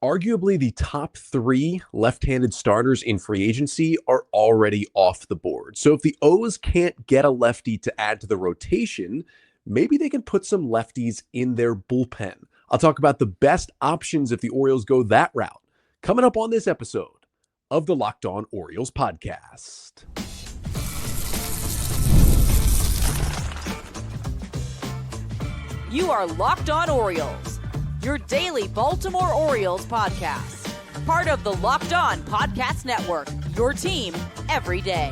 Arguably, the top three left-handed starters in free agency are already off the board. So if the O's can't get a lefty to add to the rotation, maybe they can put some lefties in their bullpen. I'll talk about the best options if the Orioles go that route, coming up on this episode of the Locked On Orioles podcast. You are Locked On Orioles, your daily Baltimore Orioles podcast. Part of the Locked On Podcast Network, your team every day.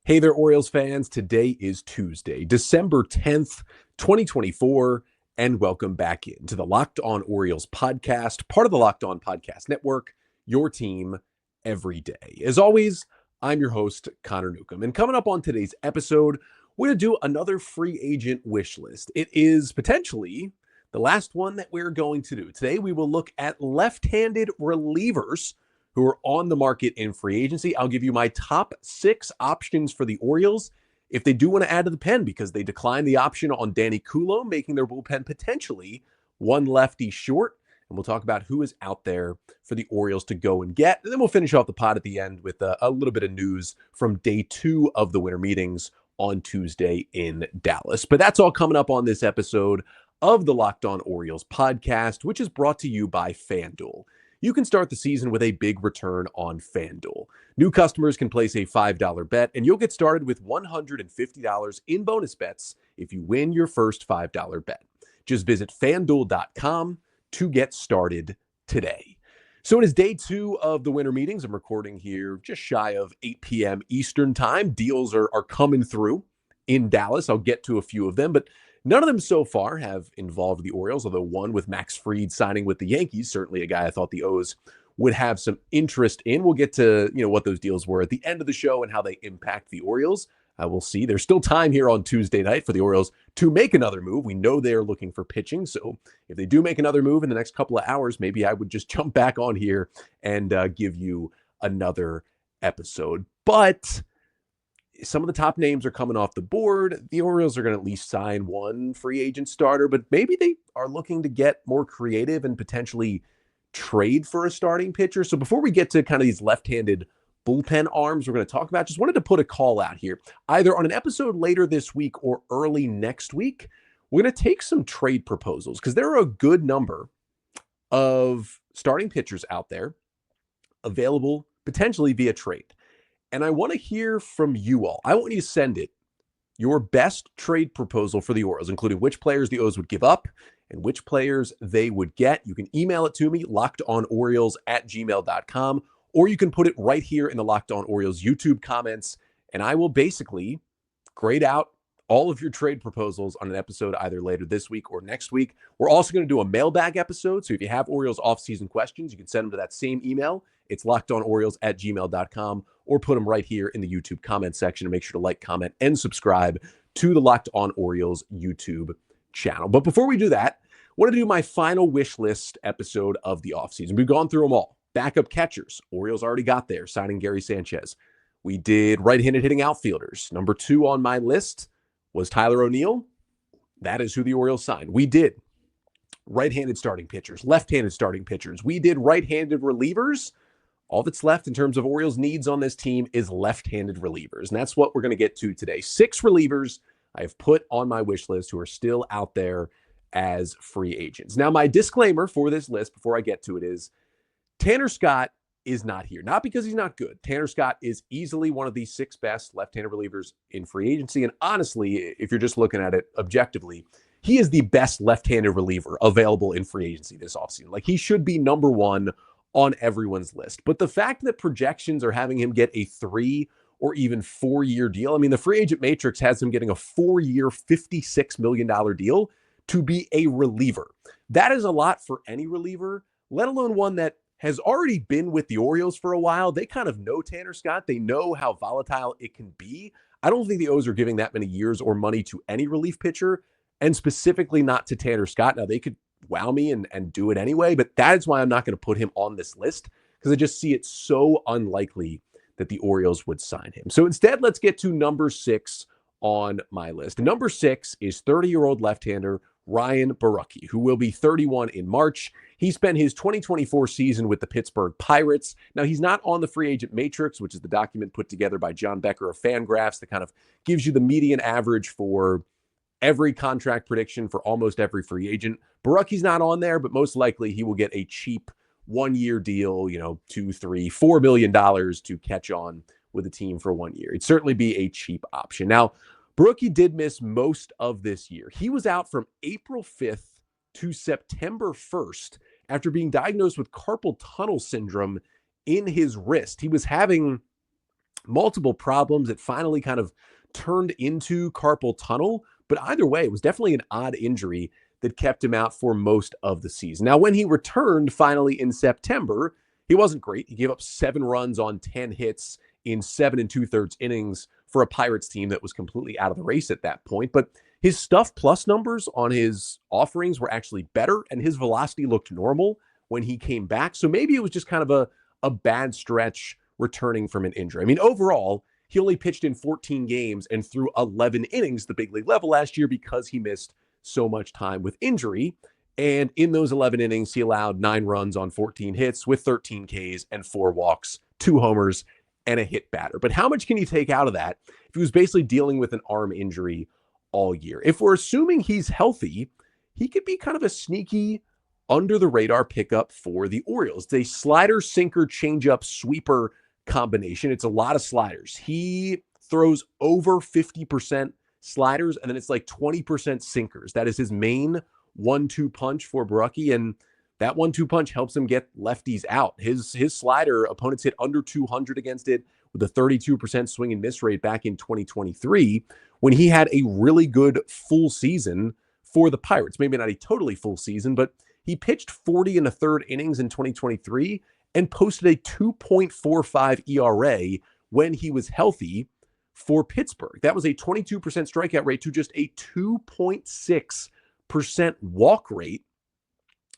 Hey there, Orioles fans. Today is Tuesday, December 10th, 2024, and welcome back into the Locked On Orioles podcast, part of the Locked On Podcast Network, your team every day. As always, I'm your host, Connor Newcomb, and coming up on today's episode, we're going to do another free agent wish list. It is potentially the last one that we're going to do. Today, we will look at left-handed relievers who are on the market in free agency. I'll give you my top 6 options for the Orioles if they do want to add to the pen because they declined the option on Danny Coulombe, making their bullpen potentially one lefty short. And we'll talk about who is out there for the Orioles to go and get. And then we'll finish off the pod at the end with a little bit of news from day 2 of the winter meetings on Tuesday in Dallas. But that's all coming up on this episode of the Locked On Orioles podcast, which is brought to you by FanDuel. You can start the season with a big return on FanDuel. New customers can place a $5 bet, and you'll get started with $150 in bonus bets if you win your first $5 bet. Just visit FanDuel.com to get started today. So it is day 2 of the winter meetings. I'm recording here just shy of 8 p.m. Eastern time. Deals are coming through in Dallas. I'll get to a few of them, but none of them so far have involved the Orioles, although one with Max Fried signing with the Yankees, certainly a guy I thought the O's would have some interest in. We'll get to what those deals were at the end of the show and how they impact the Orioles. We'll see. There's still time here on Tuesday night for the Orioles to make another move. We know they're looking for pitching, so if they do make another move in the next couple of hours, maybe I would just jump back on here and give you another episode. But some of the top names are coming off the board. The Orioles are going to at least sign one free agent starter, but maybe they are looking to get more creative and potentially trade for a starting pitcher. So before we get to kind of these left-handed bullpen arms we're going to talk about, just wanted to put a call out here. Either on an episode later this week or early next week, we're going to take some trade proposals because there are a good number of starting pitchers out there available potentially via trade. And I want to hear from you all. I want you to send it your best trade proposal for the Orioles, including which players the O's would give up and which players they would get. You can email it to me, lockedonorioles@gmail.com, or you can put it right here in the Locked On Orioles YouTube comments, and I will basically grade out all of your trade proposals on an episode either later this week or next week. We're also going to do a mailbag episode, so if you have Orioles offseason questions, you can send them to that same email. It's lockedonorioles@gmail.com, or put them right here in the YouTube comment section, and make sure to like, comment, and subscribe to the Locked On Orioles YouTube channel. But before we do that, I want to do my final wish list episode of the offseason. We've gone through them all. Backup catchers, Orioles already got there, signing Gary Sanchez. We did right-handed hitting outfielders. Number 2 on my list was Tyler O'Neill. That is who the Orioles signed. We did right-handed starting pitchers, left-handed starting pitchers. We did right-handed relievers. All that's left in terms of Orioles needs on this team is left-handed relievers, and that's what we're going to get to today. 6 relievers I have put on my wish list who are still out there as free agents. Now, my disclaimer for this list before I get to it is Tanner Scott is not here. Not because he's not good. Tanner Scott is easily one of the 6 best left-handed relievers in free agency. And honestly, if you're just looking at it objectively, he is the best left-handed reliever available in free agency this offseason. Like, he should be number 1 on everyone's list. But the fact that projections are having him get a 3 or even 4-year deal, I mean, the free agent matrix has him getting a 4-year, $56 million deal to be a reliever. That is a lot for any reliever, let alone one that has already been with the Orioles for a while. They kind of know Tanner Scott. They know how volatile it can be. I don't think the O's are giving that many years or money to any relief pitcher, and specifically not to Tanner Scott. Now, they could wow me and do it anyway, but that is why I'm not going to put him on this list, because I just see it so unlikely that the Orioles would sign him. So instead, let's get to number 6 on my list. Number 6 is 30-year-old left-hander Ryan Borucki, who will be 31 in March. He spent his 2024 season with the Pittsburgh Pirates. Now, he's not on the free agent matrix, which is the document put together by John Becker of FanGraphs that kind of gives you the median average for every contract prediction for almost every free agent. Borucki's not on there, but most likely he will get a cheap one-year deal, $2, $3, $4 million to catch on with a team for 1 year. It'd certainly be a cheap option. Now, Borucki did miss most of this year. He was out from April 5th to September 1st after being diagnosed with carpal tunnel syndrome in his wrist. He was having multiple problems. It finally kind of turned into carpal tunnel, but either way, it was definitely an odd injury that kept him out for most of the season. Now, when he returned finally in September, he wasn't great. He gave up 7 runs on 10 hits in 7 2/3 innings for a Pirates team that was completely out of the race at that point. But his stuff plus numbers on his offerings were actually better, and his velocity looked normal when he came back. So maybe it was just kind of a bad stretch returning from an injury. I mean, overall, he only pitched in 14 games and threw 11 innings at the big league level last year because he missed so much time with injury. And in those 11 innings, he allowed 9 runs on 14 hits with 13 Ks and 4 walks, 2 homers, and a hit batter. But how much can you take out of that if he was basically dealing with an arm injury all year? If we're assuming he's healthy, he could be kind of a sneaky under the radar pickup for the Orioles. It's a slider, sinker, changeup, sweeper combination. It's a lot of sliders. He throws over 50% sliders, and then it's like 20% sinkers. That is his main 1-2 punch for Borucki, and that 1-2 punch helps him get lefties out. His slider, opponents hit under 200 against it with a 32% swing and miss rate back in 2023 when he had a really good full season for the Pirates. Maybe not a totally full season, but he pitched 40 1/3 innings in 2023 and posted a 2.45 ERA when he was healthy for Pittsburgh. That was a 22% strikeout rate to just a 2.6% walk rate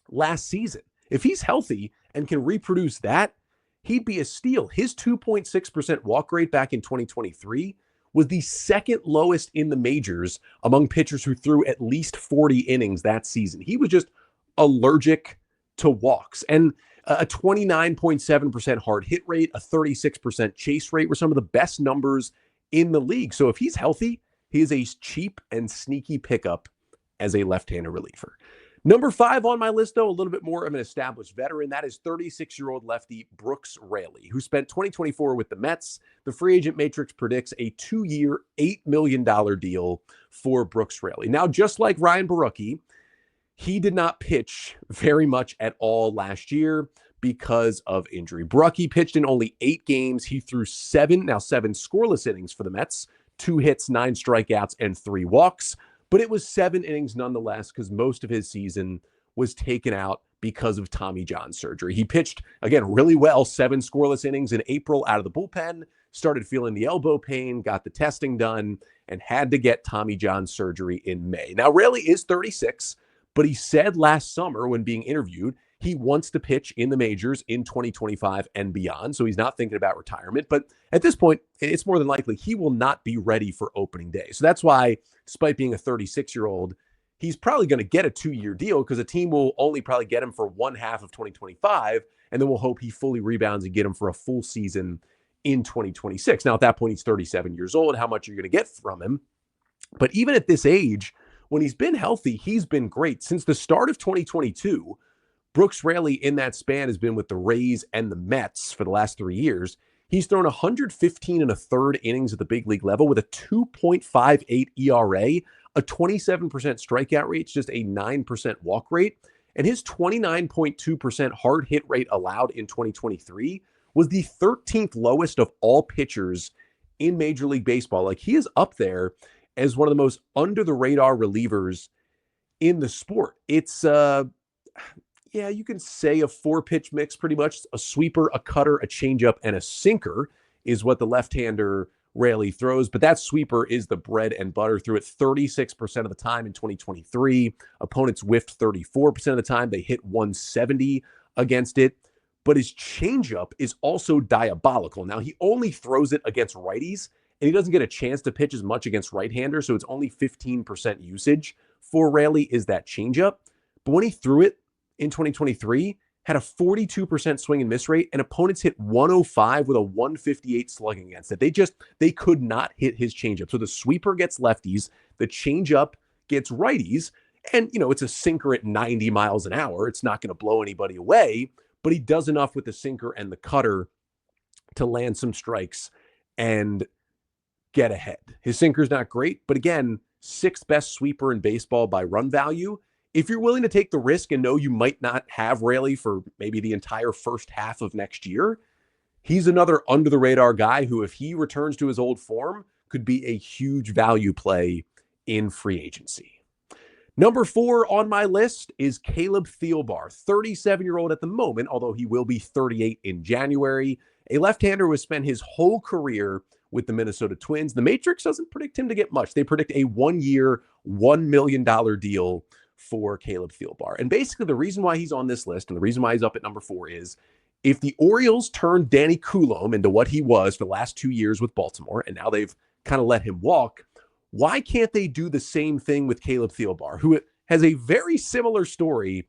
last season. If he's healthy and can reproduce that, he'd be a steal. His 2.6% walk rate back in 2023 was the second lowest in the majors among pitchers who threw at least 40 innings that season. He was just allergic to walks. And a 29.7% hard hit rate, a 36% chase rate were some of the best numbers in the league. So if he's healthy, he is a cheap and sneaky pickup as a left-hander reliever. Number 5 on my list, though, a little bit more of an established veteran. That is 36-year-old lefty Brooks Raley, who spent 2024 with the Mets. The free agent matrix predicts a 2-year, $8 million deal for Brooks Raley. Now, just like Ryan Borucki, he did not pitch very much at all last year because of injury. Borucki pitched in only 8 games. He threw 7 scoreless innings for the Mets, 2 hits, 9 strikeouts, and 3 walks. But it was 7 innings nonetheless because most of his season was taken out because of Tommy John surgery. He pitched, again, really well, 7 scoreless innings in April out of the bullpen, started feeling the elbow pain, got the testing done, and had to get Tommy John surgery in May. Now, Raley is 36, but he said last summer when being interviewed, he wants to pitch in the majors in 2025 and beyond. So he's not thinking about retirement. But at this point, it's more than likely he will not be ready for opening day. So that's why, despite being a 36-year-old, he's probably going to get a 2-year deal because a team will only probably get him for one half of 2025. And then we'll hope he fully rebounds and get him for a full season in 2026. Now, at that point, he's 37 years old. How much are you going to get from him? But even at this age, when he's been healthy, he's been great. Since the start of 2022, Brooks Raley in that span has been with the Rays and the Mets for the last 3 years. He's thrown 115 1/3 innings at the big league level with a 2.58 ERA, a 27% strikeout rate, just a 9% walk rate. And his 29.2% hard hit rate allowed in 2023 was the 13th lowest of all pitchers in Major League Baseball. Like, he is up there as one of the most under the radar relievers in the sport. It's, you can say a 4-pitch mix pretty much. A sweeper, a cutter, a changeup, and a sinker is what the left-hander Raley throws. But that sweeper is the bread and butter. Threw it 36% of the time in 2023. Opponents whiffed 34% of the time. They hit 170 against it. But his changeup is also diabolical. Now, he only throws it against righties, and he doesn't get a chance to pitch as much against right-handers, so it's only 15% usage for Raley is that changeup. But when he threw it in 2023, had a 42% swing and miss rate, and opponents hit 105 with a 158 slugging against it. They could not hit his changeup. So the sweeper gets lefties, the changeup gets righties, and it's a sinker at 90 miles an hour. It's not going to blow anybody away, but he does enough with the sinker and the cutter to land some strikes and get ahead. His sinker's not great, but again, sixth best sweeper in baseball by run value. If you're willing to take the risk and know you might not have Raley for maybe the entire first half of next year, he's another under the radar guy who, if he returns to his old form, could be a huge value play in free agency. Number 4 on my list is Caleb Thielbar, 37-year-old at the moment, although he will be 38 in January. A left-hander who has spent his whole career with the Minnesota Twins. The Matrix doesn't predict him to get much. They predict a 1-year, $1 million deal for Caleb Thielbar. And basically the reason why he's on this list and the reason why he's up at number 4 is if the Orioles turned Danny Coulombe into what he was for the last 2 years with Baltimore, and now they've kind of let him walk, why can't they do the same thing with Caleb Thielbar, who has a very similar story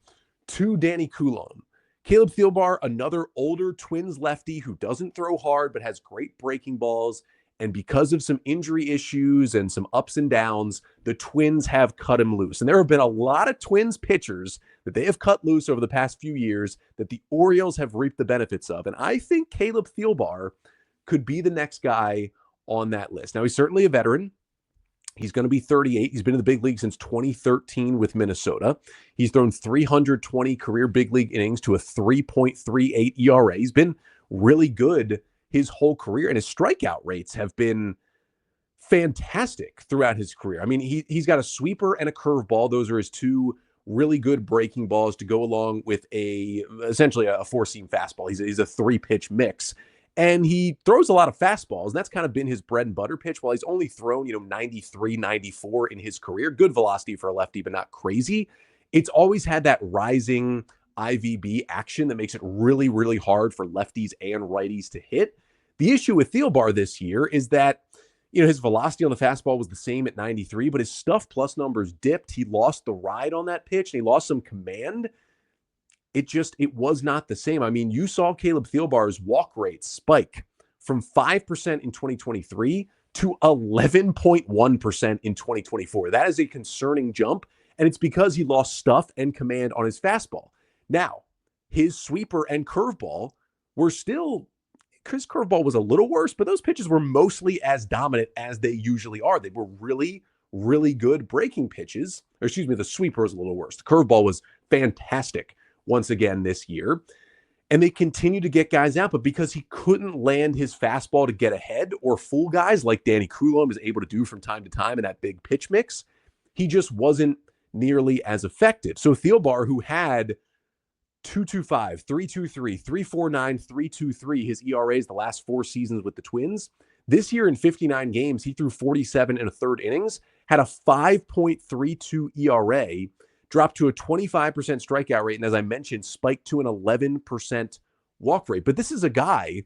to Danny Coulombe? Caleb Thielbar, another older Twins lefty who doesn't throw hard but has great breaking balls. And because of some injury issues and some ups and downs, the Twins have cut him loose. And there have been a lot of Twins pitchers that they have cut loose over the past few years that the Orioles have reaped the benefits of. And I think Caleb Thielbar could be the next guy on that list. Now, he's certainly a veteran. He's going to be 38. He's been in the big league since 2013 with Minnesota. He's thrown 320 career big league innings to a 3.38 ERA. He's been really good his whole career, and his strikeout rates have been fantastic throughout his career. I mean, he's got a sweeper and a curveball. Those are his two really good breaking balls to go along with essentially a four-seam fastball. He's a 3-pitch mix. And he throws a lot of fastballs, and that's kind of been his bread and butter pitch. While he's only thrown, 93, 94 in his career, good velocity for a lefty, but not crazy. It's always had that rising IVB action that makes it really, really hard for lefties and righties to hit. The issue with Thielbar this year is that, his velocity on the fastball was the same at 93, but his stuff plus numbers dipped. He lost the ride on that pitch, and he lost some command. It was not the same. I mean, you saw Caleb Thielbar's walk rate spike from 5% in 2023 to 11.1% in 2024. That is a concerning jump, and it's because he lost stuff and command on his fastball. Now, his sweeper and curveball were still, his curveball was a little worse, but those pitches were mostly as dominant as they usually are. They were really, really good breaking pitches. Or excuse me, the sweeper was a little worse. The curveball was fantastic once again this year. And they continue to get guys out, but because he couldn't land his fastball to get ahead or fool guys like Danny Coulombe is able to do from time to time in that big pitch mix, he just wasn't nearly as effective. So Thielbar, who had 2.25, 3.23, 3.49, 3.23, his ERAs the last 4 seasons with the Twins, this year in 59 games, he threw 47 and a third innings, had a 5.32 ERA, dropped to a 25% strikeout rate, and as I mentioned, spiked to an 11% walk rate. But this is a guy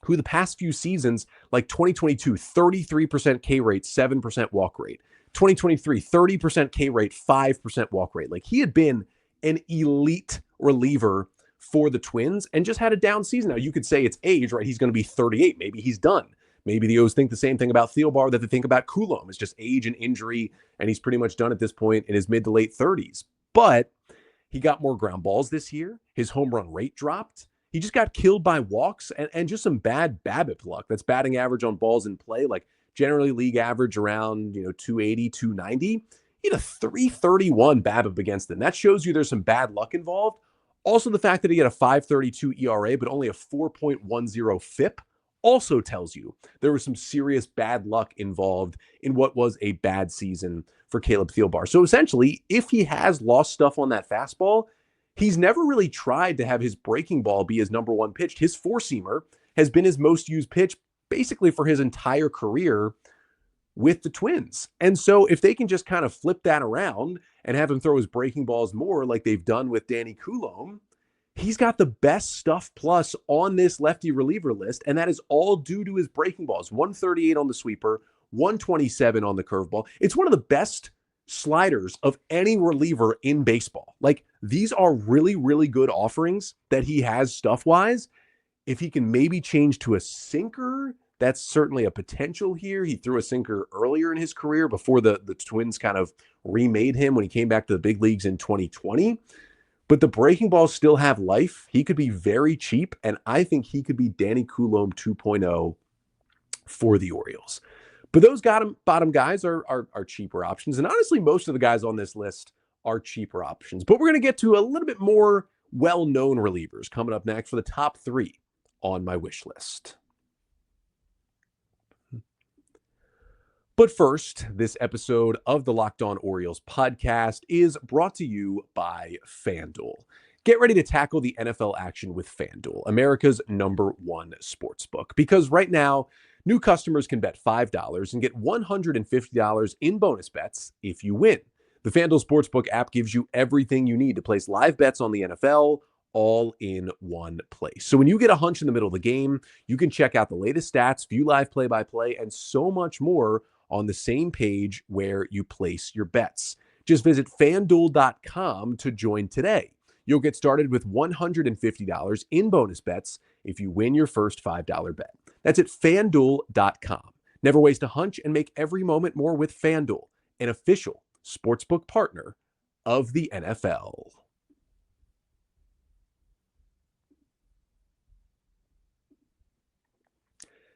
who the past few seasons, like 2022, 33% K rate, 7% walk rate. 2023, 30% K rate, 5% walk rate. Like, he had been an elite reliever for the Twins and just had a down season. Now, you could say it's age, right? He's going to be 38. Maybe he's done. Maybe the O's think the same thing about Thielbar that they think about Coulombe. It's just age and injury, and he's pretty much done at this point in his mid to late 30s. But he got more ground balls this year. His home run rate dropped. He just got killed by walks and just some bad BABIP luck. That's batting average on balls in play, like generally league average around 280, 290. He had a 331 BABIP against him. That shows you there's some bad luck involved. Also, the fact that he had a 5.32 ERA, but only a 4.10 FIP also tells you there was some serious bad luck involved in what was a bad season for Caleb Thielbar. So essentially, if he has lost stuff on that fastball, he's never really tried to have his breaking ball be his number one pitch. His four-seamer has been his most used pitch basically for his entire career with the Twins. And so if they can just kind of flip that around and have him throw his breaking balls more like they've done with Danny Coulombe, he's got the best stuff plus on this lefty reliever list, and that is all due to his breaking balls. 138 on the sweeper, 127 on the curveball. It's one of the best sliders of any reliever in baseball. Like, these are really, really good offerings that he has stuff-wise. If he can maybe change to a sinker, that's certainly a potential here. He threw a sinker earlier in his career before the Twins kind of remade him when he came back to the big leagues in 2020. But the breaking balls still have life. He could be very cheap, and I think he could be Danny Coulombe 2.0 for the Orioles. But those bottom guys are cheaper options. And honestly, most of the guys on this list are cheaper options. But we're going to get to a little bit more well-known relievers coming up next for the top 3 on my wish list. But first, this episode of the Locked On Orioles podcast is brought to you by FanDuel. Get ready to tackle the NFL action with FanDuel, America's #1 sportsbook. Because right now, new customers can bet $5 and get $150 in bonus bets if you win. The FanDuel Sportsbook app gives you everything you need to place live bets on the NFL all in one place. So when you get a hunch in the middle of the game, you can check out the latest stats, view live play-by-play, and so much more on the same page where you place your bets. Just visit FanDuel.com to join today. You'll get started with $150 in bonus bets if you win your first $5 bet. That's at FanDuel.com. Never waste a hunch and make every moment more with FanDuel, an official sportsbook partner of the NFL.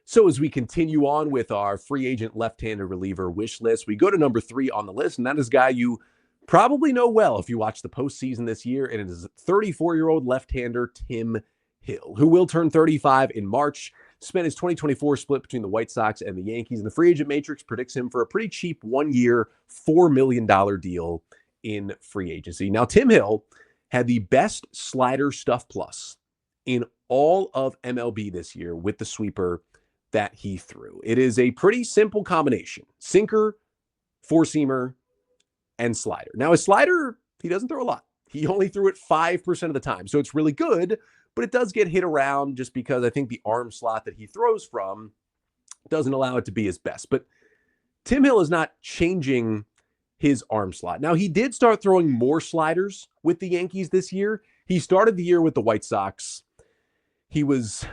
So as we continue on with our free agent left-handed reliever wish list, we go to number 3 on the list, and that is a guy you probably know well if you watch the postseason this year, and it is 34-year-old left-hander Tim Hill, who will turn 35 in March, spent his 2024 split between the White Sox and the Yankees, and the free agent matrix predicts him for a pretty cheap 1-year, $4 million deal in free agency. Now, Tim Hill had the best slider stuff plus in all of MLB this year with the sweeper that he threw. It is a pretty simple combination: sinker, four-seamer, and slider. Now, his slider, he doesn't throw a lot. He only threw it 5% of the time, so it's really good, but it does get hit around just because I think the arm slot that he throws from doesn't allow it to be his best. But Tim Hill is not changing his arm slot. Now, he did start throwing more sliders with the Yankees this year. He started the year with the White Sox. He was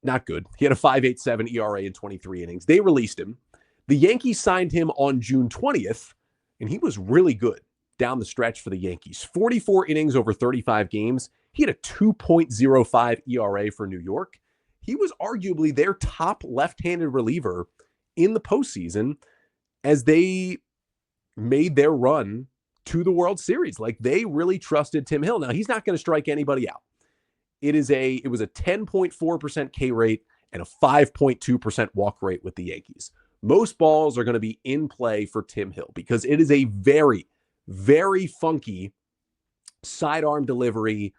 not good. He had a 5.87 ERA in 23 innings. They released him. The Yankees signed him on June 20th, and he was really good down the stretch for the Yankees. 44 innings over 35 games. He had a 2.05 ERA for New York. He was arguably their top left-handed reliever in the postseason as they made their run to the World Series. Like, they really trusted Tim Hill. Now, he's not going to strike anybody out. It was a 10.4% K rate and a 5.2% walk rate with the Yankees. Most balls are going to be in play for Tim Hill because it is a very, very funky sidearm delivery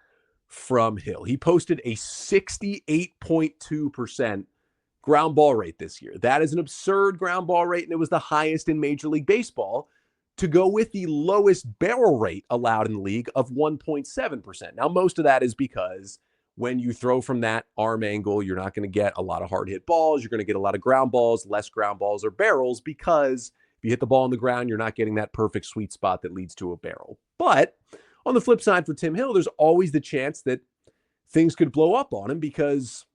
from Hill. He posted a 68.2% ground ball rate this year. That is an absurd ground ball rate, and it was the highest in Major League Baseball, to go with the lowest barrel rate allowed in the league of 1.7%. Now, most of that is because when you throw from that arm angle, you're not going to get a lot of hard hit balls. You're going to get a lot of ground balls, less ground balls or barrels, because if you hit the ball on the ground, you're not getting that perfect sweet spot that leads to a barrel. But on the flip side for Tim Hill, there's always the chance that things could blow up on him because,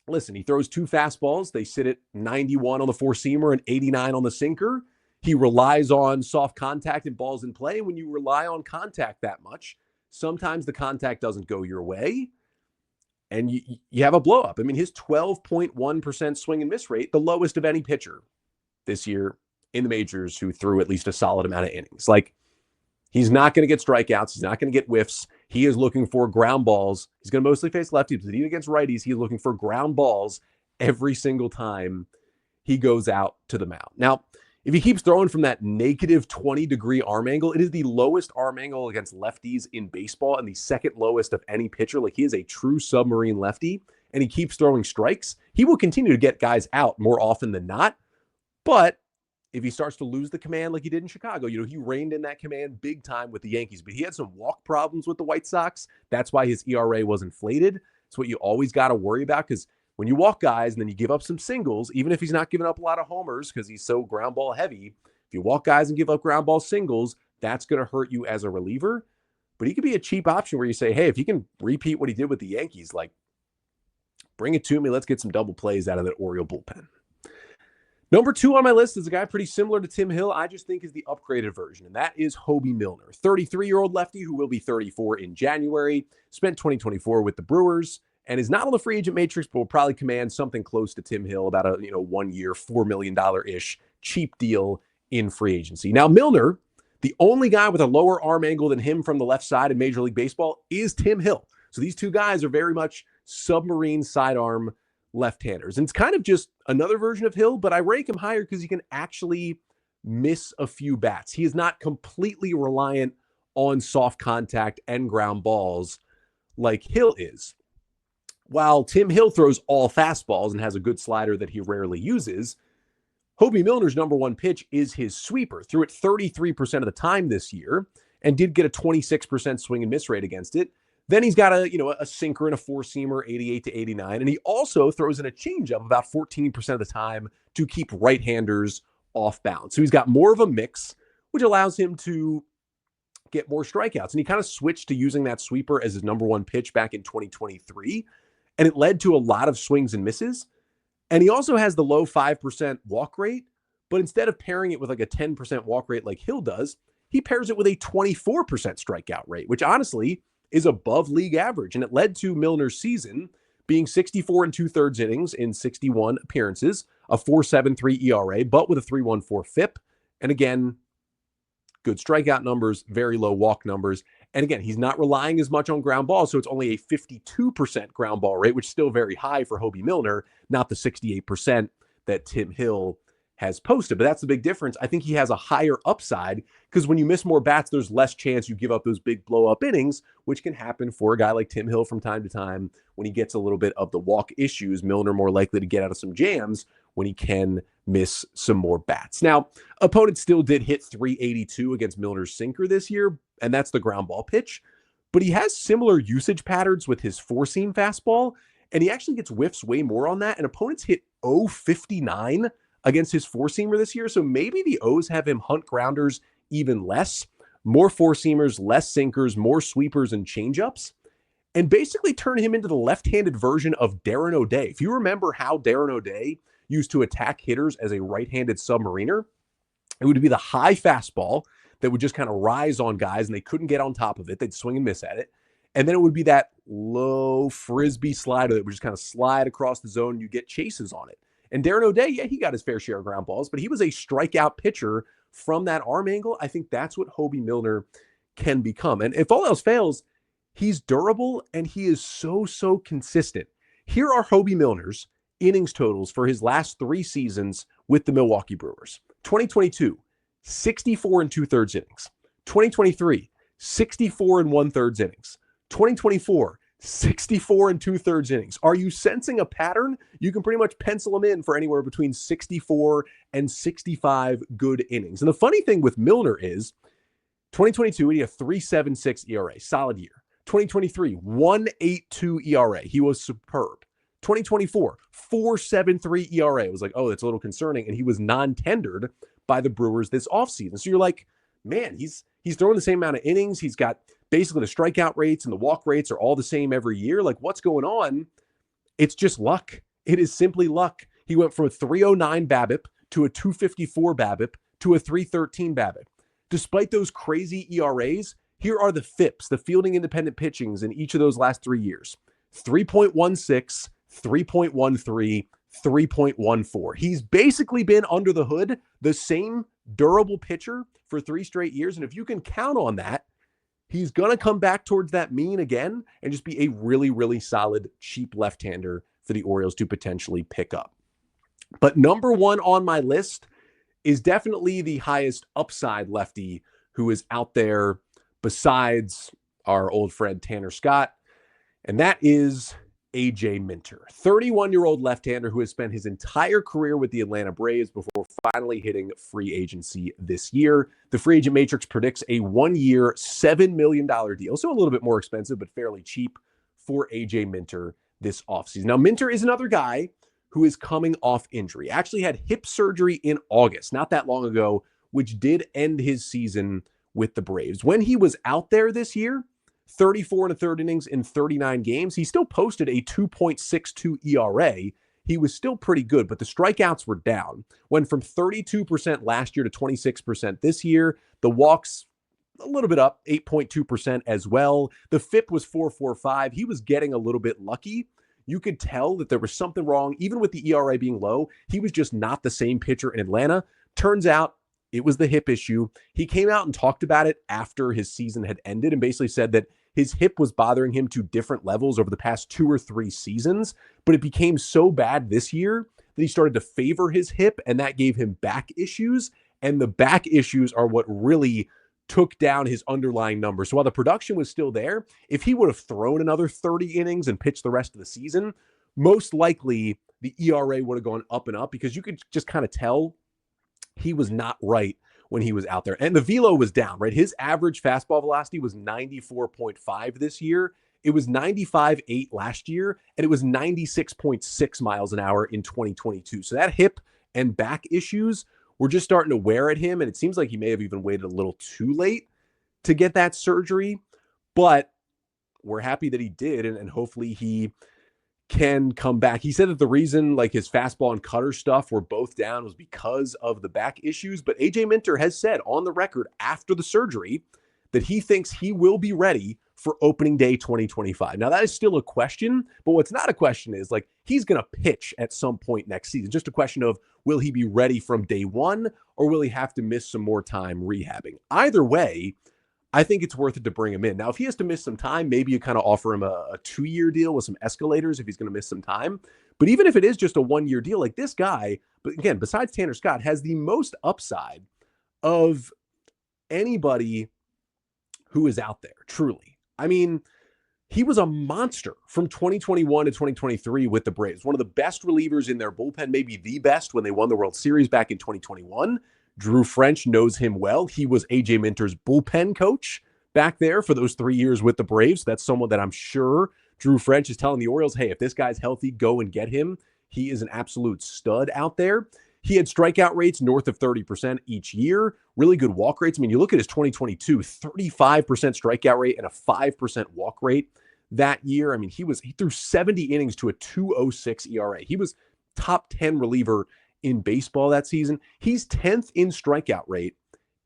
listen, he throws 2 fastballs. They sit at 91 on the four-seamer and 89 on the sinker. He relies on soft contact and balls in play. When you rely on contact that much, sometimes the contact doesn't go your way, and you have a blow up. I mean, his 12.1% swing and miss rate, the lowest of any pitcher this year in the majors who threw at least a solid amount of innings. Like, he's not going to get strikeouts. He's not going to get whiffs. He is looking for ground balls. He's going to mostly face lefties, but even against righties, he's looking for ground balls every single time he goes out to the mound. Now, if he keeps throwing from that negative 20-degree arm angle, it is the lowest arm angle against lefties in baseball and the second lowest of any pitcher. Like, he is a true submarine lefty, and he keeps throwing strikes. He will continue to get guys out more often than not. But if he starts to lose the command like he did in Chicago, he reined in that command big time with the Yankees, but he had some walk problems with the White Sox. That's why his ERA was inflated. It's what you always got to worry about, because when you walk guys and then you give up some singles, even if he's not giving up a lot of homers because he's so ground ball heavy, if you walk guys and give up ground ball singles, that's going to hurt you as a reliever. But he could be a cheap option where you say, hey, if he can repeat what he did with the Yankees, like, bring it to me. Let's get some double plays out of that Oriole bullpen. Number 2 on my list is a guy pretty similar to Tim Hill. I just think is the upgraded version, and that is Hobie Milner, 33-year-old lefty who will be 34 in January, spent 2024 with the Brewers, and is not on the free agent matrix, but will probably command something close to Tim Hill, about a 1 year, $4 million-ish cheap deal in free agency. Now, Milner, the only guy with a lower arm angle than him from the left side in Major League Baseball, is Tim Hill. So these two guys are very much submarine sidearm left-handers. And it's kind of just another version of Hill, but I rank him higher because he can actually miss a few bats. He is not completely reliant on soft contact and ground balls like Hill is. While Tim Hill throws all fastballs and has a good slider that he rarely uses, Hobie Milner's number 1 pitch is his sweeper. Threw it 33% of the time this year and did get a 26% swing and miss rate against it. Then he's got a sinker and a four-seamer, 88 to 89. And he also throws in a changeup about 14% of the time to keep right-handers off bounds. So he's got more of a mix, which allows him to get more strikeouts. And he kind of switched to using that sweeper as his number 1 pitch back in 2023. And it led to a lot of swings and misses. And he also has the low 5% walk rate, but instead of pairing it with like a 10% walk rate like Hill does, he pairs it with a 24% strikeout rate, which honestly is above league average. And it led to Milner's season being 64 2/3 innings in 61 appearances, a 4.73 ERA, but with a 3.14 FIP. And again, good strikeout numbers, very low walk numbers. And again, he's not relying as much on ground balls, so it's only a 52% ground ball rate, which is still very high for Hobie Milner, not the 68% that Tim Hill has posted. But that's the big difference. I think he has a higher upside because when you miss more bats, there's less chance you give up those big blow-up innings, which can happen for a guy like Tim Hill from time to time. When he gets a little bit of the walk issues, Milner more likely to get out of some jams when he can miss some more bats. Now, opponents still did hit 382 against Milner's sinker this year, and that's the ground ball pitch. But he has similar usage patterns with his four-seam fastball, and he actually gets whiffs way more on that. And opponents hit 0.59 against his four-seamer this year. So maybe the O's have him hunt grounders even less, more four-seamers, less sinkers, more sweepers and changeups, and basically turn him into the left-handed version of Darren O'Day. If you remember how Darren O'Day used to attack hitters as a right-handed submariner, it would be the high fastball that would just kind of rise on guys and they couldn't get on top of it. They'd swing and miss at it. And then it would be that low frisbee slider that would just kind of slide across the zone and you get chases on it. And Darren O'Day, yeah, he got his fair share of ground balls, but he was a strikeout pitcher from that arm angle. I think that's what Hobie Milner can become. And if all else fails, he's durable and he is so consistent. Here are Hobie Milner's innings totals for his last 3 seasons with the Milwaukee Brewers. 2022, 64 2/3 innings. 2023, 64 1/3 innings. 2024, 64 2/3 innings. Are you sensing a pattern? You can pretty much pencil him in for anywhere between 64 and 65 good innings. And the funny thing with Milner is 2022, he had a 3.76 ERA, solid year. 2023, 1.82 ERA. He was superb. 2024, 4.73 ERA. It was like, oh, that's a little concerning. And he was non-tendered by the Brewers this offseason. So you're like, man, he's throwing the same amount of innings. He's got basically the strikeout rates and the walk rates are all the same every year. Like, what's going on? It's just luck. It is simply luck. He went from a 309 BABIP to a 254 BABIP to a 313 BABIP. Despite those crazy ERAs, here are the FIPs, the fielding independent pitchings in each of those last 3 years. 3.16, 3.13, 3.14. He's basically been under the hood the same durable pitcher for 3 straight years. And if you can count on that, he's going to come back towards that mean again and just be a really solid, cheap left-hander for the Orioles to potentially pick up. But number 1 on my list is definitely the highest upside lefty who is out there besides our old friend Tanner Scott, and that is A.J. Minter, 31-year-old left-hander who has spent his entire career with the Atlanta Braves before finally hitting free agency this year. The free agent matrix predicts a 1-year, $7 million deal, so a little bit more expensive, but fairly cheap for A.J. Minter this offseason. Now, Minter is another guy who is coming off injury. Actually had hip surgery in August, not that long ago, which did end his season with the Braves. When he was out there this year, 34 and a third innings in 39 games, he still posted a 2.62 ERA. He was still pretty good, but the strikeouts were down. Went from 32% last year to 26% this year. The walks a little bit up, 8.2% as well. The FIP was 4.45. He was getting a little bit lucky. You could tell that there was something wrong. Even with the ERA being low, he was just not the same pitcher in Atlanta. Turns out it was the hip issue. He came out and talked about it after his season had ended and basically said that his hip was bothering him to different levels over the past 2 or 3 seasons, but it became so bad this year that he started to favor his hip, and that gave him back issues. And the back issues are what really took down his underlying numbers. So while the production was still there, if he would have thrown another 30 innings and pitched the rest of the season, most likely the ERA would have gone up and up because you could just kind of tell he was not right when he was out there. And the velo was down, right? His average fastball velocity was 94.5 this year. It was 95.8 last year, and it was 96.6 miles an hour in 2022. So that hip and back issues were just starting to wear at him, and it seems like he may have even waited a little too late to get that surgery. But we're happy that he did, and hopefully he can come back. He said that the reason like his fastball and cutter stuff were both down was because of the back issues. But AJ Minter has said on the record after the surgery that he thinks he will be ready for opening day 2025. Now that is still a question, but what's not a question is like he's going to pitch at some point next season. Just a question of will he be ready from day one or will he have to miss some more time rehabbing? Either way, I think it's worth it to bring him in. Now, if he has to miss some time, maybe you kind of offer him a 2-year deal with some escalators if he's going to miss some time. But even if it is just a 1-year deal, like this guy, but again, besides Tanner Scott, has the most upside of anybody who is out there, truly. I mean, he was a monster from 2021 to 2023 with the Braves. One of the best relievers in their bullpen, maybe the best when they won the World Series back in 2021. Drew French knows him well. He was AJ Minter's bullpen coach back there for those 3 years with the Braves. That's someone that I'm sure Drew French is telling the Orioles, hey, if this guy's healthy, go and get him. He is an absolute stud out there. He had strikeout rates north of 30% each year, really good walk rates. I mean, you look at his 2022, 35% strikeout rate and a 5% walk rate that year. I mean, he threw 70 innings to a 2.06 ERA. He was top 10 reliever in baseball that season. He's 10th in strikeout rate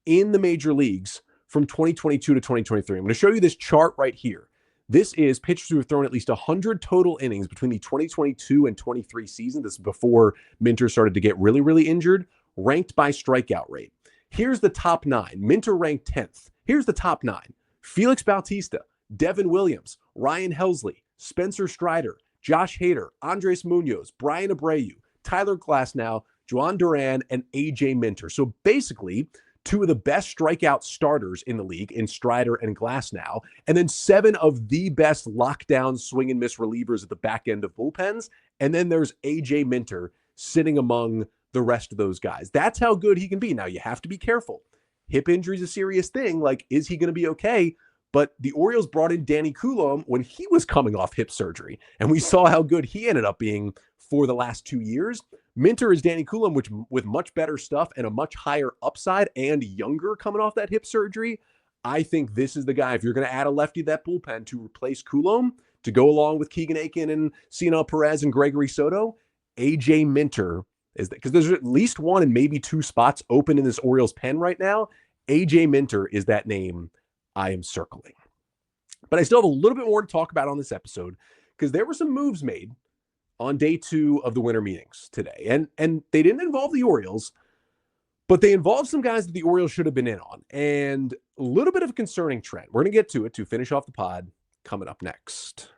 in the major leagues from 2022 to 2023. I'm going to show you this chart right here. This is pitchers who have thrown at least 100 total innings between the 2022 and 23 season. This is before Minter started to get really, really injured, ranked by strikeout rate. Here's the top 9. Minter ranked 10th. Here's the top 9. Felix Bautista, Devin Williams, Ryan Helsley, Spencer Strider, Josh Hader, Andres Munoz, Brian Abreu, Tyler Glasnow, Juan Duran, and AJ Minter. So basically, 2 of the best strikeout starters in the league in Strider and Glasnow, and then 7 of the best lockdown swing and miss relievers at the back end of bullpens. And then there's AJ Minter sitting among the rest of those guys. That's how good he can be. Now, you have to be careful. Hip injury is a serious thing. Like, is he going to be okay? But the Orioles brought in Danny Coulombe when he was coming off hip surgery, and we saw how good he ended up being for the last 2 years. Minter is Danny Coulombe, which with much better stuff and a much higher upside and younger coming off that hip surgery. I think this is the guy, if you're going to add a lefty to that bullpen to replace Coulombe, to go along with Keegan Aiken and Cionel Perez and Gregory Soto, AJ Minter is that, because there's at least 1 and maybe 2 spots open in this Orioles pen right now. AJ Minter is that name I am circling. But I still have a little bit more to talk about on this episode because there were some moves made on day 2 of the winter meetings today. And they didn't involve the Orioles, but they involved some guys that the Orioles should have been in on. And a little bit of a concerning trend. We're going to get to it to finish off the pod coming up next.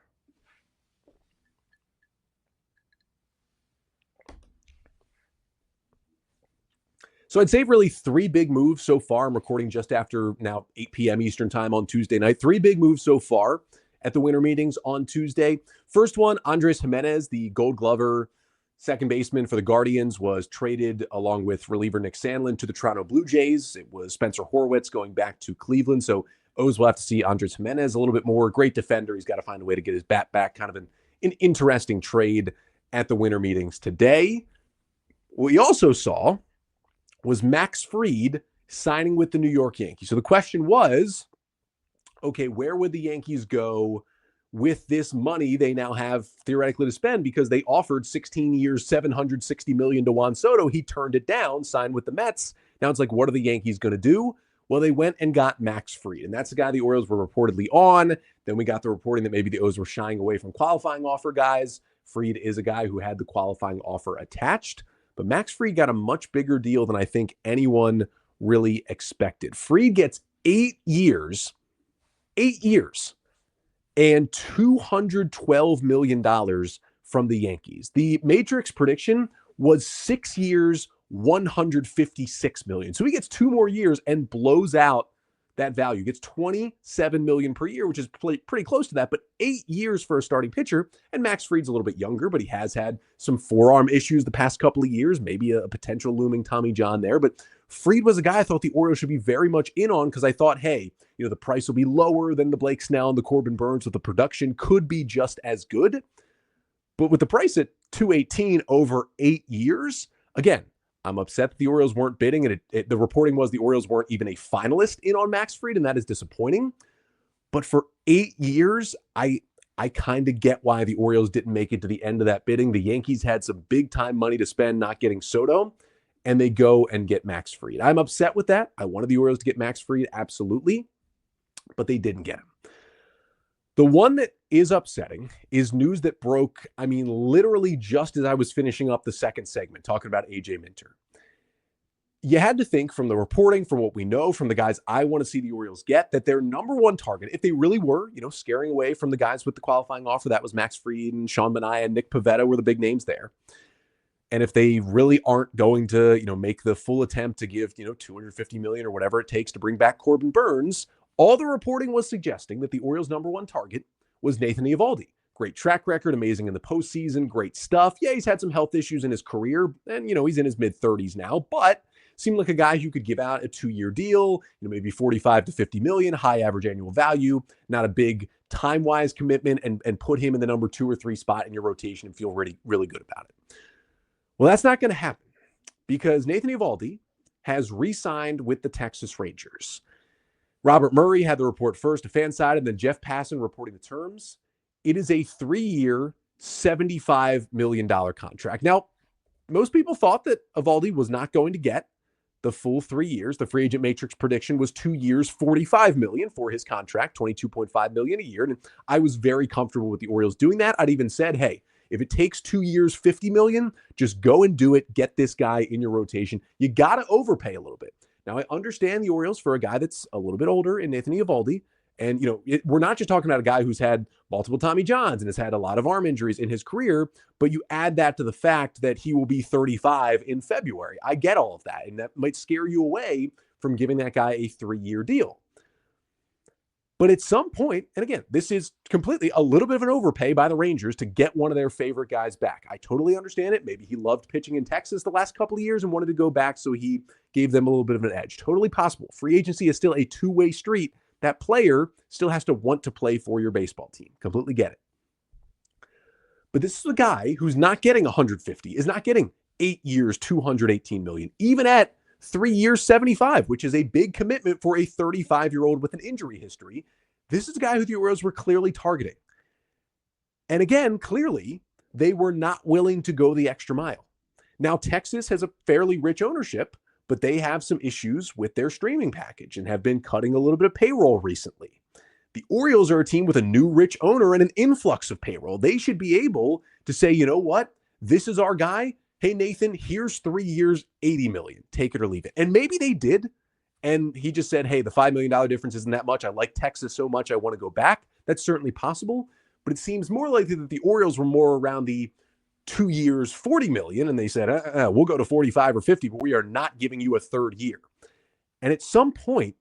So I'd say really 3 big moves so far. I'm recording just after now 8 p.m. Eastern time on Tuesday night. 3 big moves so far at the winter meetings on Tuesday. First one, Andres Jimenez, the Gold Glover second baseman for the Guardians, was traded along with reliever Nick Sandlin to the Toronto Blue Jays. It was Spencer Horwitz going back to Cleveland. So O's will have to see Andres Jimenez a little bit more. Great defender. He's got to find a way to get his bat back. Kind of an interesting trade at the winter meetings today. What we also saw was Max Fried signing with the New York Yankees. So the question was, okay, where would the Yankees go with this money they now have theoretically to spend, because they offered 16 years, $760 million to Juan Soto. He turned it down, signed with the Mets. Now it's like, what are the Yankees going to do? Well, they went and got Max Fried, and that's the guy the Orioles were reportedly on. Then we got the reporting that maybe the O's were shying away from qualifying offer guys. Fried is a guy who had the qualifying offer attached, but Max Fried got a much bigger deal than I think anyone really expected. Fried gets 8 years, and $212 million from the Yankees. The Matrix prediction was 6 years, $156 million. So he gets 2 more years and blows out that value. Gets $27 million per year, which is pretty close to that, but 8 years for a starting pitcher. And Max Fried's a little bit younger, but he has had some forearm issues the past couple of years, maybe a potential looming Tommy John there. But Fried was a guy I thought the Orioles should be very much in on, because I thought, hey, the price will be lower than the Blake Snell and the Corbin Burns, so the production could be just as good. But with the price at $218 over 8 years, again, I'm upset that the Orioles weren't bidding, and the reporting was the Orioles weren't even a finalist in on Max Fried, and that is disappointing. But for 8 years, I kind of get why the Orioles didn't make it to the end of that bidding. The Yankees had some big-time money to spend not getting Soto, and they go and get Max Fried. I'm upset with that. I wanted the Orioles to get Max Fried, absolutely, but they didn't get him. The one that is upsetting is news that broke, literally just as I was finishing up the second segment, talking about AJ Minter. You had to think, from the reporting, from what we know, from the guys I want to see the Orioles get, that their number one target, if they really were, scaring away from the guys with the qualifying offer, that was Max Fried and Sean Manaea and Nick Pivetta were the big names there. And if they really aren't going to, make the full attempt to give, $250 million or whatever it takes to bring back Corbin Burns, all the reporting was suggesting that the Orioles' number one target was Nathan Eovaldi. Great track record, amazing in the postseason, great stuff. Yeah, he's had some health issues in his career, and, he's in his mid-30s now, but seemed like a guy who could give out a 2-year deal, maybe 45 to 50 million, high average annual value, not a big time-wise commitment, and put him in the number 2 or 3 spot in your rotation and feel really, really good about it. Well, that's not going to happen, because Nathan Eovaldi has re-signed with the Texas Rangers. Robert Murray had the report first to FanSide, and then Jeff Passan reporting the terms. It is a 3-year, $75 million contract. Now, most people thought that Eovaldi was not going to get the full 3 years. The free agent matrix prediction was 2 years, $45 million for his contract, $22.5 million a year. And I was very comfortable with the Orioles doing that. I'd even said, hey, if it takes 2 years, $50 million, just go and do it. Get this guy in your rotation. You got to overpay a little bit. Now, I understand the Orioles, for a guy that's a little bit older in Nathan Eovaldi, and, we're not just talking about a guy who's had multiple Tommy Johns and has had a lot of arm injuries in his career, but you add that to the fact that he will be 35 in February. I get all of that, and that might scare you away from giving that guy a 3-year deal. But at some point, and again, this is completely a little bit of an overpay by the Rangers to get one of their favorite guys back. I totally understand it. Maybe he loved pitching in Texas the last couple of years and wanted to go back, so he gave them a little bit of an edge. Totally possible. Free agency is still a two-way street. That player still has to want to play for your baseball team. Completely get it. But this is a guy who's not getting 150, is not getting 8 years, $218 million, even at 3 years, 75, which is a big commitment for a 35-year-old with an injury history. This is a guy who the Orioles were clearly targeting. And again, clearly, they were not willing to go the extra mile. Now, Texas has a fairly rich ownership, but they have some issues with their streaming package and have been cutting a little bit of payroll recently. The Orioles are a team with a new rich owner and an influx of payroll. They should be able to say, you know what? This is our guy. Hey, Nathan, here's 3 years, $80 million. Take it or leave it. And maybe they did. And he just said, hey, the $5 million difference isn't that much. I like Texas so much, I want to go back. That's certainly possible. But it seems more likely that the Orioles were more around the 2 years, $40 million. And they said, we'll go to 45 or 50, but we are not giving you a third year. And at some point,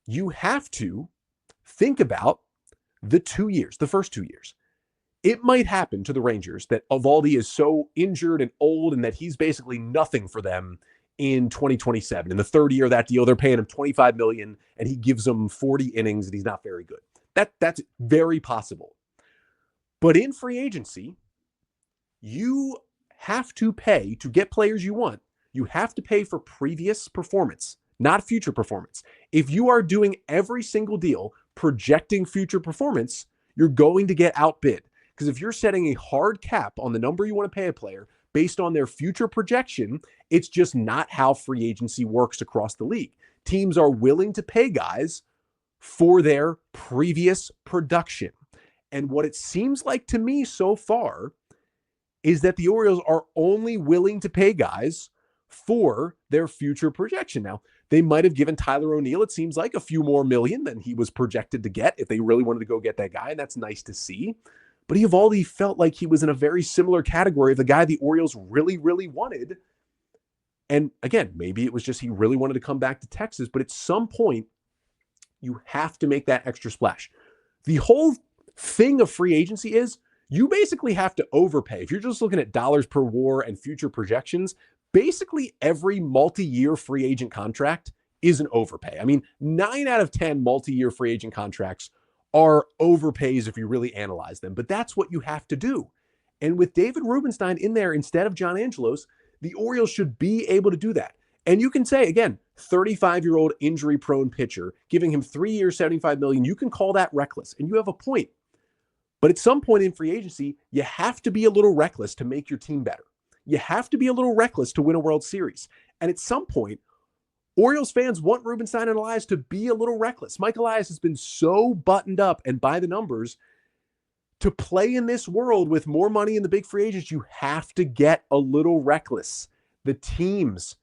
you have to think about the 2 years, the first 2 years. It might happen to the Rangers that Eovaldi is so injured and old and that he's basically nothing for them in 2027. In the third year of that deal, they're paying him $25 million and he gives them 40 innings and he's not very good. That's very possible. But in free agency, you have to pay to get players you want. You have to pay for previous performance, not future performance. If you are doing every single deal projecting future performance, you're going to get outbid. Because if you're setting a hard cap on the number you want to pay a player based on their future projection, it's just not how free agency works across the league. Teams are willing to pay guys for their previous production. And what it seems like to me so far is that the Orioles are only willing to pay guys for their future projection. Now, they might have given Tyler O'Neill, it seems like, a few more million than he was projected to get if they really wanted to go get that guy, and that's nice to see. But Eovaldi felt like he was in a very similar category of the guy the Orioles really, really wanted. And again, maybe it was just he really wanted to come back to Texas, but at some point, you have to make that extra splash. The whole thing of free agency is you basically have to overpay. If you're just looking at dollars per WAR and future projections, basically every multi-year free agent contract is an overpay. I mean, 9 out of 10 multi-year free agent contracts are overpays if you really analyze them, but that's what you have to do. And with David Rubenstein in there instead of John Angelos, the Orioles should be able to do that. And you can say, again, 35-year-old injury-prone pitcher, giving him 3 years, $75 million, you can call that reckless, and you have a point. But at some point in free agency, you have to be a little reckless to make your team better. You have to be a little reckless to win a World Series. And at some point, Orioles fans want Rubenstein and Elias to be a little reckless. Mike Elias has been so buttoned up and by the numbers. To play in this world with more money in the big free agents, you have to get a little reckless. The teams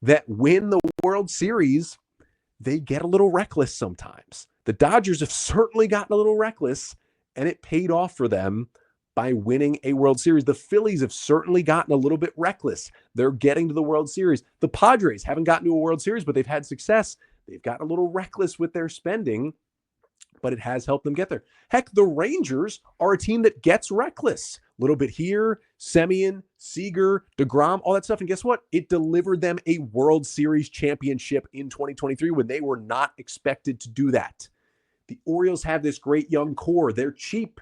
that win the World Series, they get a little reckless sometimes. The Dodgers have certainly gotten a little reckless, and it paid off for them by winning a World Series. The Phillies have certainly gotten a little bit reckless. They're getting to the World Series. The Padres haven't gotten to a World Series, but they've had success. They've gotten a little reckless with their spending, but it has helped them get there. Heck, the Rangers are a team that gets reckless. A little bit here, Semien, Seager, DeGrom, all that stuff. And guess what? It delivered them a World Series championship in 2023 when they were not expected to do that. The Orioles have this great young core. They're cheap.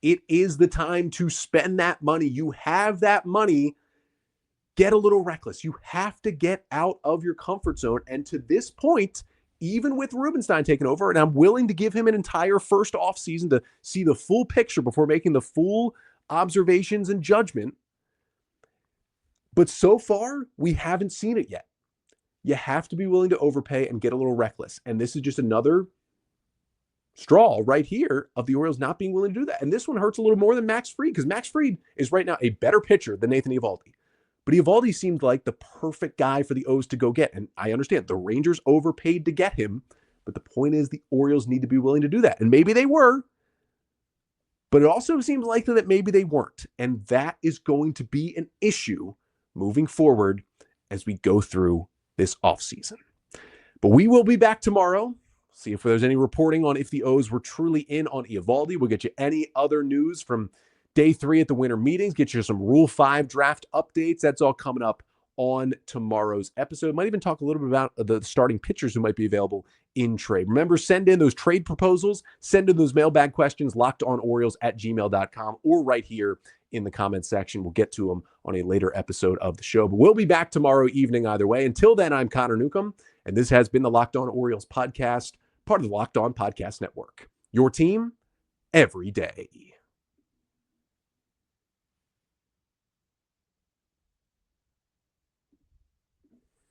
It is the time to spend that money. You have that money. Get a little reckless. You have to get out of your comfort zone. And to this point, even with Rubenstein taking over, and I'm willing to give him an entire first offseason to see the full picture before making the full observations and judgment. But so far, we haven't seen it yet. You have to be willing to overpay and get a little reckless. And this is just another straw right here of the Orioles not being willing to do that. And this one hurts a little more than Max Fried, because Max Fried is right now a better pitcher than Nathan Eovaldi. But Eovaldi seemed like the perfect guy for the O's to go get. And I understand the Rangers overpaid to get him. But the point is the Orioles need to be willing to do that. And maybe they were. But it also seems likely that maybe they weren't. And that is going to be an issue moving forward as we go through this offseason. But we will be back tomorrow. See if there's any reporting on if the O's were truly in on Eovaldi. We'll get you any other news from Day 3 at the winter meetings, get you some Rule 5 draft updates. That's all coming up on tomorrow's episode. Might even talk a little bit about the starting pitchers who might be available in trade. Remember, send in those trade proposals, send in those mailbag questions, lockedonorioles@gmail.com, or right here in the comments section. We'll get to them on a later episode of the show. But we'll be back tomorrow evening either way. Until then, I'm Connor Newcomb, and this has been the Locked On Orioles podcast, part of the Locked On Podcast Network. Your team every day.